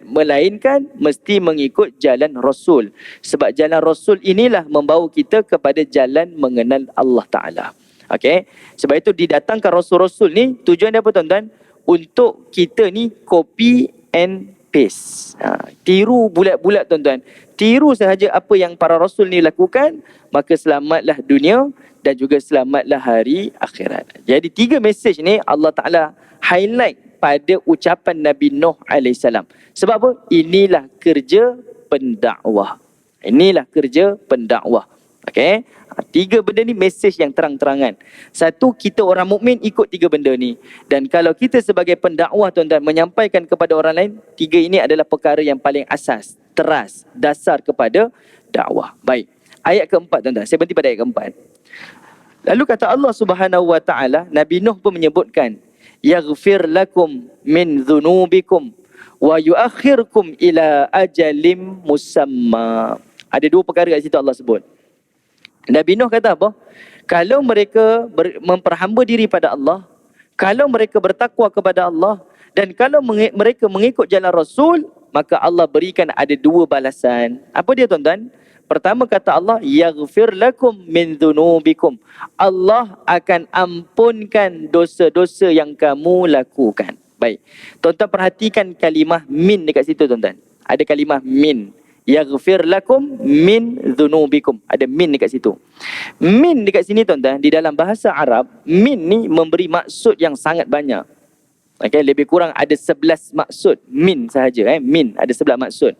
melainkan mesti mengikut jalan Rasul. Sebab jalan Rasul inilah membawa kita kepada jalan mengenal Allah Ta'ala. Okay? Sebab itu didatangkan Rasul-Rasul ni, tujuan dia apa tuan-tuan? Untuk kita ni copy and paste. Tiru bulat-bulat tuan-tuan. Tiru sahaja apa yang para Rasul ni lakukan, maka selamatlah dunia dan juga selamatlah hari akhirat. Jadi 3 mesej ni Allah Ta'ala highlight pada ucapan Nabi Nuh alaihissalam. Sebab apa? Inilah kerja pendakwah. Inilah kerja pendakwah. Okey? 3 benda ni mesej yang terang-terangan. Satu, kita orang mukmin ikut 3 benda ni. Dan kalau kita sebagai pendakwah tuan-tuan menyampaikan kepada orang lain, 3 ini adalah perkara yang paling asas, teras, dasar kepada dakwah. Baik. Ayat keempat tuan-tuan. Saya berhenti pada ayat keempat. Lalu kata Allah Subhanahu wa taala, Nabi Nuh pun menyebutkan, yaghfir lakum min dhunubikum wa yuakhirkum ila ajalim musamma. Ada 2 perkara kat situ Allah sebut. Nabi Nuh kata apa? Kalau mereka memperhamba diri pada Allah, kalau mereka bertakwa kepada Allah, dan kalau mereka mengikut jalan Rasul, maka Allah berikan ada 2 balasan. Apa dia tuan-tuan? Pertama kata Allah, yaghfir lakum min dhunubikum. Allah akan ampunkan dosa-dosa yang kamu lakukan. Baik. Tuan-tuan perhatikan kalimah min dekat situ tuan-tuan. Ada kalimah min. Yaghfir lakum min dhunubikum. Ada min dekat situ. Min dekat sini tuan-tuan, di dalam bahasa Arab, min ni memberi maksud yang sangat banyak. Okay, lebih kurang ada 11 maksud min sahaja. Min ada 11 maksud.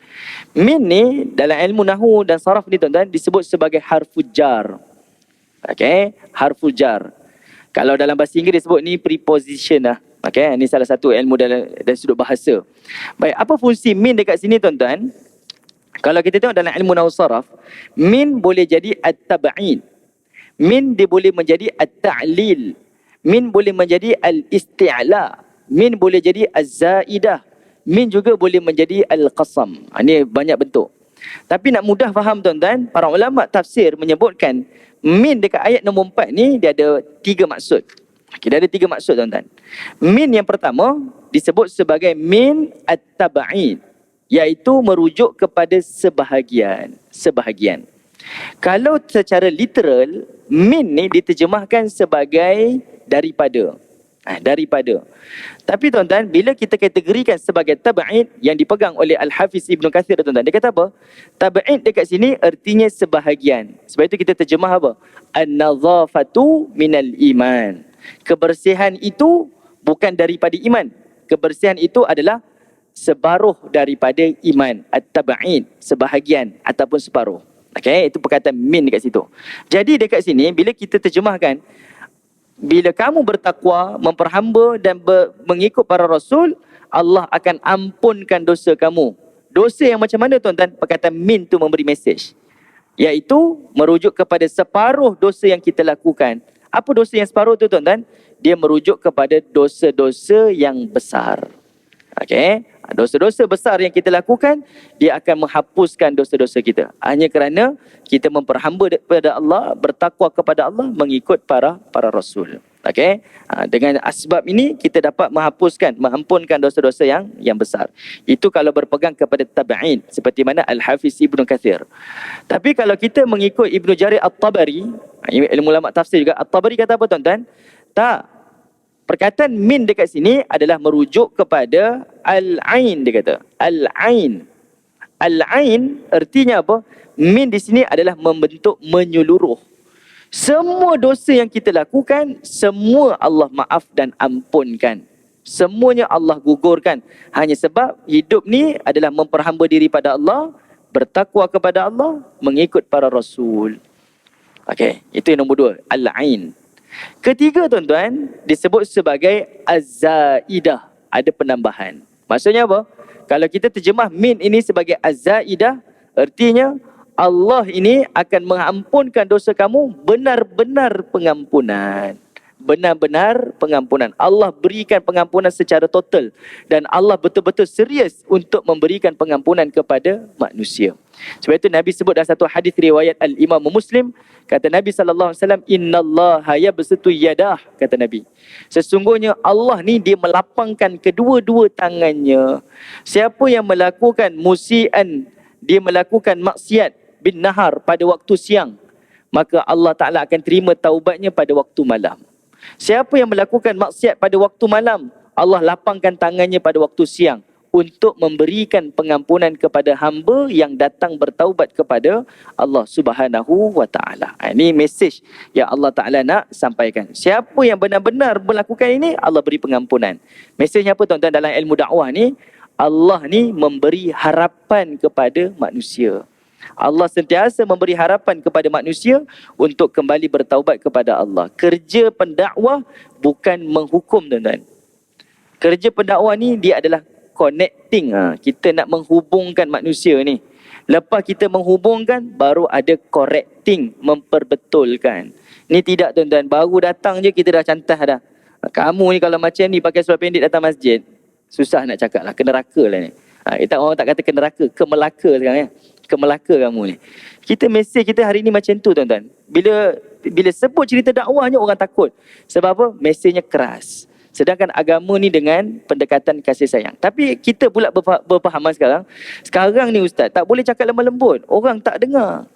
Min ni dalam ilmu nahwu dan saraf ni tuan-tuan disebut sebagai harfu jar. Okay, harfu jar. Kalau dalam bahasa Inggeris disebut ni preposition lah. Okay, ini salah satu ilmu dari sudut bahasa. Baik, apa fungsi min dekat sini tuan-tuan? Kalau kita tengok dalam ilmu nahwu saraf, min boleh jadi at-tab'id. Min dia boleh menjadi at-ta'lil. Min boleh menjadi al-isti'la. Min boleh jadi az-zaidah. Min juga boleh menjadi al-qasam. Ini banyak bentuk. Tapi nak mudah faham tuan-tuan, para ulama tafsir menyebutkan min dekat ayat nombor 4 ni dia ada 3 maksud. Dia ada 3 maksud tuan-tuan. Min yang pertama disebut sebagai min at-tab'id, iaitu merujuk kepada sebahagian. Kalau secara literal, min ni diterjemahkan sebagai daripada. Tapi tuan-tuan, bila kita kategorikan sebagai tab'id yang dipegang oleh Al-Hafiz Ibn Kathir tuan-tuan, dia kata apa? Tab'id dekat sini artinya sebahagian. Sebab itu kita terjemah apa? An-nazafatu minal iman. Kebersihan itu bukan daripada iman. Kebersihan itu adalah separuh daripada iman. At-tab'id, sebahagian ataupun separuh. Okay, itu perkataan min dekat situ. Jadi dekat sini bila kita terjemahkan, bila kamu bertakwa, memperhamba dan mengikut para Rasul, Allah akan ampunkan dosa kamu. Dosa yang macam mana tuan-tuan? Perkataan min tu memberi mesej, iaitu merujuk kepada separuh dosa yang kita lakukan. Apa dosa yang separuh tu tuan-tuan? Dia merujuk kepada dosa-dosa yang besar. Okey, dosa-dosa besar yang kita lakukan, dia akan menghapuskan dosa-dosa kita. Hanya kerana kita memperhamba kepada Allah, bertakwa kepada Allah, mengikut para rasul. Okey, dengan asbab ini kita dapat menghapuskan, mengampunkan dosa-dosa yang besar. Itu kalau berpegang kepada tabi'in, seperti mana Al-Hafiz Ibnu Katsir. Tapi kalau kita mengikut Ibnu Jarir At-Tabari, ilmu ulama tafsir juga, At-Tabari kata apa tuan-tuan? Tak. Perkataan min dekat sini adalah merujuk kepada al-ain, dia kata. Al-ain. Al-ain artinya apa? Min di sini adalah membentuk menyeluruh. Semua dosa yang kita lakukan, semua Allah maaf dan ampunkan. Semuanya Allah gugurkan. Hanya sebab hidup ni adalah memperhamba diri pada Allah, bertakwa kepada Allah, mengikut para rasul. Okey, itu yang nombor 2, al-ain. Ketiga tuan-tuan, disebut sebagai az-zaidah, ada penambahan. Maksudnya apa? Kalau kita terjemah min ini sebagai az-zaidah, artinya Allah ini akan mengampunkan dosa kamu benar-benar pengampunan. Benar-benar pengampunan. Allah berikan pengampunan secara total. Dan Allah betul-betul serius untuk memberikan pengampunan kepada manusia. Sebab itu Nabi sebut dalam satu hadis riwayat Al-Imam Muslim, kata Nabi SAW, innallaha yabsutu yadah, kata Nabi. Sesungguhnya Allah ni dia melapangkan kedua-dua tangannya. Siapa yang melakukan musian, dia melakukan maksiat bin nahar pada waktu siang, maka Allah Ta'ala akan terima taubatnya pada waktu malam. Siapa yang melakukan maksiat pada waktu malam, Allah lapangkan tangannya pada waktu siang untuk memberikan pengampunan kepada hamba yang datang bertaubat kepada Allah Subhanahu wa Ta'ala. Ini mesej yang Allah Ta'ala nak sampaikan. Siapa yang benar-benar melakukan ini, Allah beri pengampunan. Mesejnya apa tuan-tuan dalam ilmu dakwah ni? Allah ni memberi harapan kepada manusia. Allah sentiasa memberi harapan kepada manusia untuk kembali bertaubat kepada Allah. Kerja pendakwah bukan menghukum tuan-tuan. Kerja pendakwah ni dia adalah connecting. Kita nak menghubungkan manusia ni. Lepas kita menghubungkan, baru ada correcting, memperbetulkan. Ni tidak tuan-tuan, baru datang je kita dah cantah dah. Kamu ni kalau macam ni pakai seluar pendek datang masjid, susah nak cakap lah, ke neraka lah ni. Orang tak kata ke neraka, ke Melaka sekarang ya. Ke Melaka kamu ni. Kita mesej kita hari ni macam tu tuan-tuan. Bila sebut cerita dakwahnya orang takut. Sebab apa? Mesejnya keras. Sedangkan agama ni dengan pendekatan kasih sayang. Tapi kita pula berpahaman sekarang. Sekarang ni ustaz, tak boleh cakap lemah lembut. Orang tak dengar.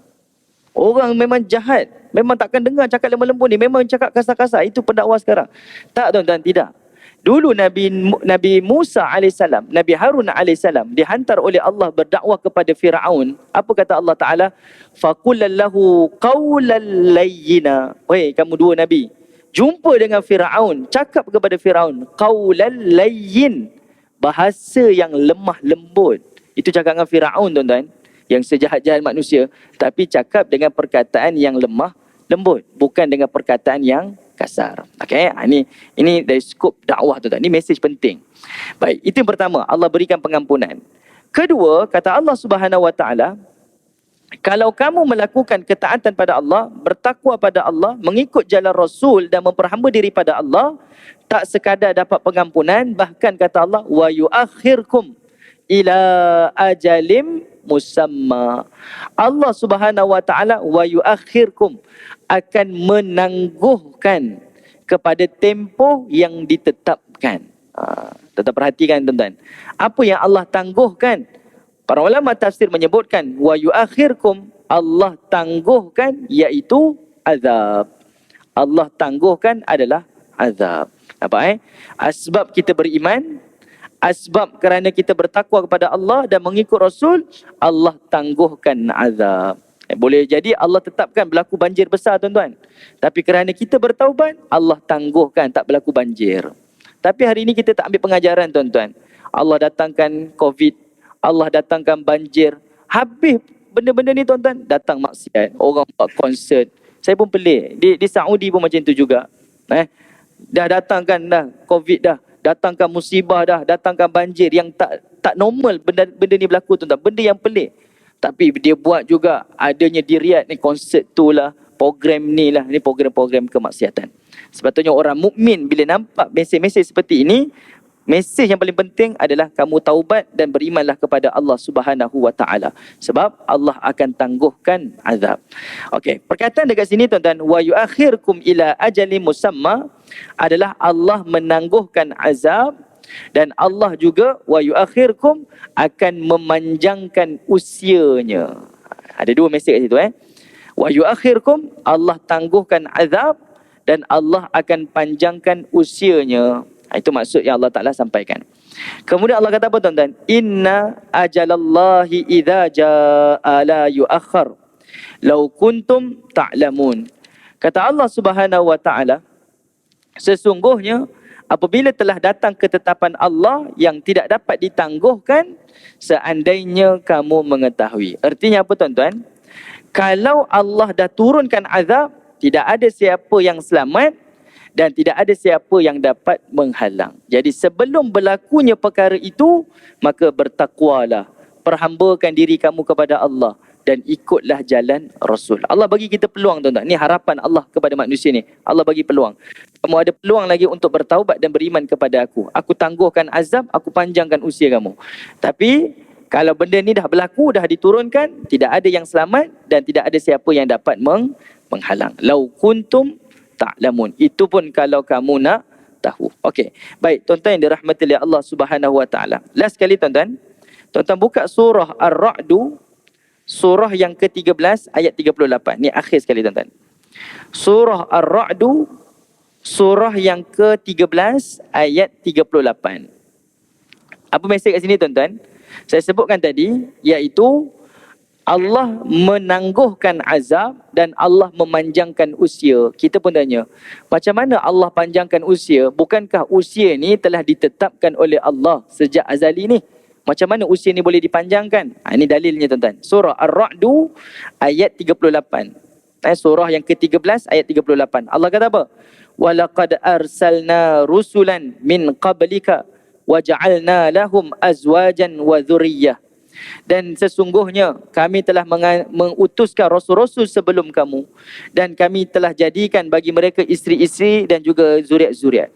Orang memang jahat. Memang takkan dengar cakap lemah lembut ni. Memang cakap kasar-kasar. Itu pendakwah sekarang. Tak tuan-tuan, tidak. Dulu Nabi Musa AS, Nabi Harun AS dihantar oleh Allah berdakwah kepada Fir'aun. Apa kata Allah Ta'ala? Faqulallahu qawlan layyina. Weh, kamu dua Nabi, jumpa dengan Fir'aun, cakap kepada Fir'aun qawlan layyin, bahasa yang lemah lembut. Itu cakap dengan Fir'aun tuan-tuan, yang sejahat-jahat manusia, tapi cakap dengan perkataan yang lemah lembut, bukan dengan perkataan yang kasar. Okey, ini dari skop dakwah tuan-tuan. Ini mesej penting. Baik, itu yang pertama, Allah berikan pengampunan. Kedua, kata Allah Subhanahu wa Ta'ala, kalau kamu melakukan ketaatan pada Allah, bertakwa pada Allah, mengikut jalan Rasul dan memperhamba diri pada Allah, tak sekadar dapat pengampunan, bahkan kata Allah, wa yuakhirkum ila ajalim musamma. Allah Subhanahu wa Ta'ala wa yuakhirkum, akan menangguhkan kepada tempoh yang ditetapkan. Tetap perhatikan tuan-tuan. Apa yang Allah tangguhkan? Para ulama tafsir menyebutkan wa yuakhirkum, Allah tangguhkan iaitu azab. Allah tangguhkan adalah azab. Apa asbab kita beriman, asbab kerana kita bertakwa kepada Allah dan mengikut Rasul, Allah tangguhkan azab. Boleh jadi Allah tetapkan berlaku banjir besar tuan-tuan, tapi kerana kita bertaubat, Allah tangguhkan tak berlaku banjir. Tapi hari ini kita tak ambil pengajaran tuan-tuan. Allah datangkan COVID, Allah datangkan banjir. Habis benda-benda ni tuan-tuan, datang maksiat, orang buat konsert. Saya pun pelik, di Saudi pun macam tu juga. Dah datangkan dah COVID dah, datangkan musibah dah, datangkan banjir yang tak normal benda ni berlaku tuan-tuan, benda yang pelik. Tapi dia buat juga adanya di Riyadh ni konsert tu lah, program ni lah, ni program-program kemaksiatan. Sepatutnya orang mukmin bila nampak mesej-mesej seperti ini, mesej yang paling penting adalah kamu taubat dan berimanlah kepada Allah Subhanahu wa taala. Sebab Allah akan tangguhkan azab. Okey, perkataan dekat sini tuan-tuan, wa yuakhirkum ila ajalin musamma adalah Allah menangguhkan azab, dan Allah juga wa yuakhirkum akan memanjangkan usianya. Ada dua mesej kat situ Wa yuakhirkum, Allah tangguhkan azab dan Allah akan panjangkan usianya. Itu maksud yang Allah Ta'ala sampaikan. Kemudian Allah kata apa tuan-tuan? Inna ajalallahi idha ja'a la yuakhar law kuntum ta'lamun. Kata Allah Subhanahu wa Ta'ala, sesungguhnya apabila telah datang ketetapan Allah yang tidak dapat ditangguhkan, seandainya kamu mengetahui. Artinya apa tuan-tuan? Kalau Allah dah turunkan azab, tidak ada siapa yang selamat dan tidak ada siapa yang dapat menghalang. Jadi sebelum berlakunya perkara itu, maka bertakwalah, perhambakan diri kamu kepada Allah dan ikutlah jalan Rasul. Allah bagi kita peluang tuan-tuan. Ni harapan Allah kepada manusia ni. Allah bagi peluang. Kamu ada peluang lagi untuk bertaubat dan beriman kepada aku. Aku tangguhkan azab, aku panjangkan usia kamu. Tapi kalau benda ni dah berlaku, dah diturunkan, tidak ada yang selamat dan tidak ada siapa yang dapat menghalang. Lau kuntum ta'lamun. Itu pun kalau kamu nak tahu. Okey. Baik, tuan-tuan yang dirahmati oleh Allah Subhanahu wa taala. Last sekali tuan-tuan. Tuan-tuan buka surah Ar-Ra'd, surah yang ke-13 ayat 38. Ni akhir sekali tuan-tuan. Surah Ar-Ra'd, surah yang ke-13 ayat 38. Apa mesej kat sini tuan-tuan? Saya sebutkan tadi, iaitu Allah menangguhkan azab dan Allah memanjangkan usia. Kita pun tanya, macam mana Allah panjangkan usia? Bukankah usia ni telah ditetapkan oleh Allah sejak azali ni? Macam mana usia ni boleh dipanjangkan? Ini dalilnya tuan-tuan. Surah Ar-Ra'd ayat 38. Surah yang ke-13 ayat 38. Allah kata apa? وَلَقَدْ أَرْسَلْنَا رُسُلًا مِنْ قَبْلِكَ وَجَعَلْنَا لَهُمْ أَزْوَاجًا وَذُرِّيَّةً. Dan sesungguhnya kami telah mengutuskan rasul-rasul sebelum kamu, dan kami telah jadikan bagi mereka isteri-isteri dan juga zuriat-zuriat.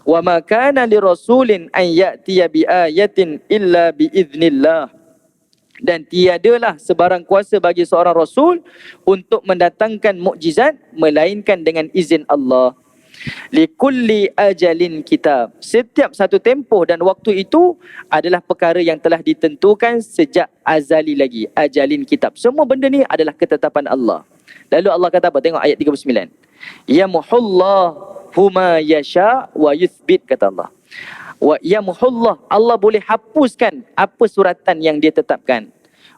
Wa ma kana lirasulin an ya'tiya bi ayatin illa bi idznillah. Dan tiadalah sebarang kuasa bagi seorang rasul untuk mendatangkan mukjizat melainkan dengan izin Allah. Likulli ajalin kitab. Setiap satu tempoh dan waktu itu adalah perkara yang telah ditentukan sejak azali lagi. Ajalin kitab. Semua benda ni adalah ketetapan Allah. Lalu Allah kata apa? Tengok ayat 39. Yamhullahu ma yasha wa yuthbit, kata Allah. Wa yamhullah, Allah boleh hapuskan apa suratan yang dia tetapkan.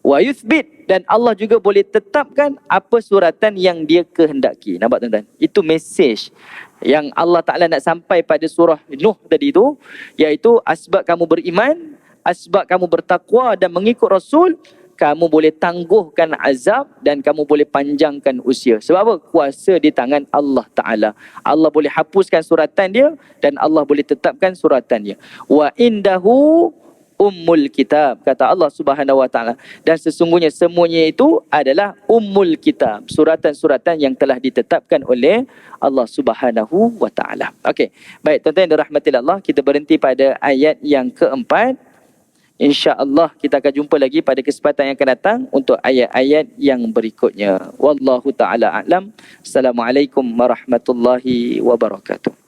Wa yuthbit, dan Allah juga boleh tetapkan apa suratan yang dia kehendaki. Nampak tuan-tuan? Itu mesej yang Allah Ta'ala nak sampai pada surah Nuh tadi itu, iaitu asbab kamu beriman, asbab kamu bertakwa dan mengikut Rasul, kamu boleh tangguhkan azab dan kamu boleh panjangkan usia. Sebab apa? Kuasa di tangan Allah Ta'ala. Allah boleh hapuskan suratan dia dan Allah boleh tetapkan suratan dia. Wa indahu ummul kitab, kata Allah Subhanahu wa taala, dan sesungguhnya semuanya itu adalah ummul kitab, suratan-suratan yang telah ditetapkan oleh Allah Subhanahu wa taala. Okey, baik tuan-tuan yang dirahmati Allah, kita berhenti pada ayat yang keempat. Insya-Allah kita akan jumpa lagi pada kesempatan yang akan datang untuk ayat-ayat yang berikutnya. Wallahu taala a'lam. Assalamualaikum warahmatullahi wabarakatuh.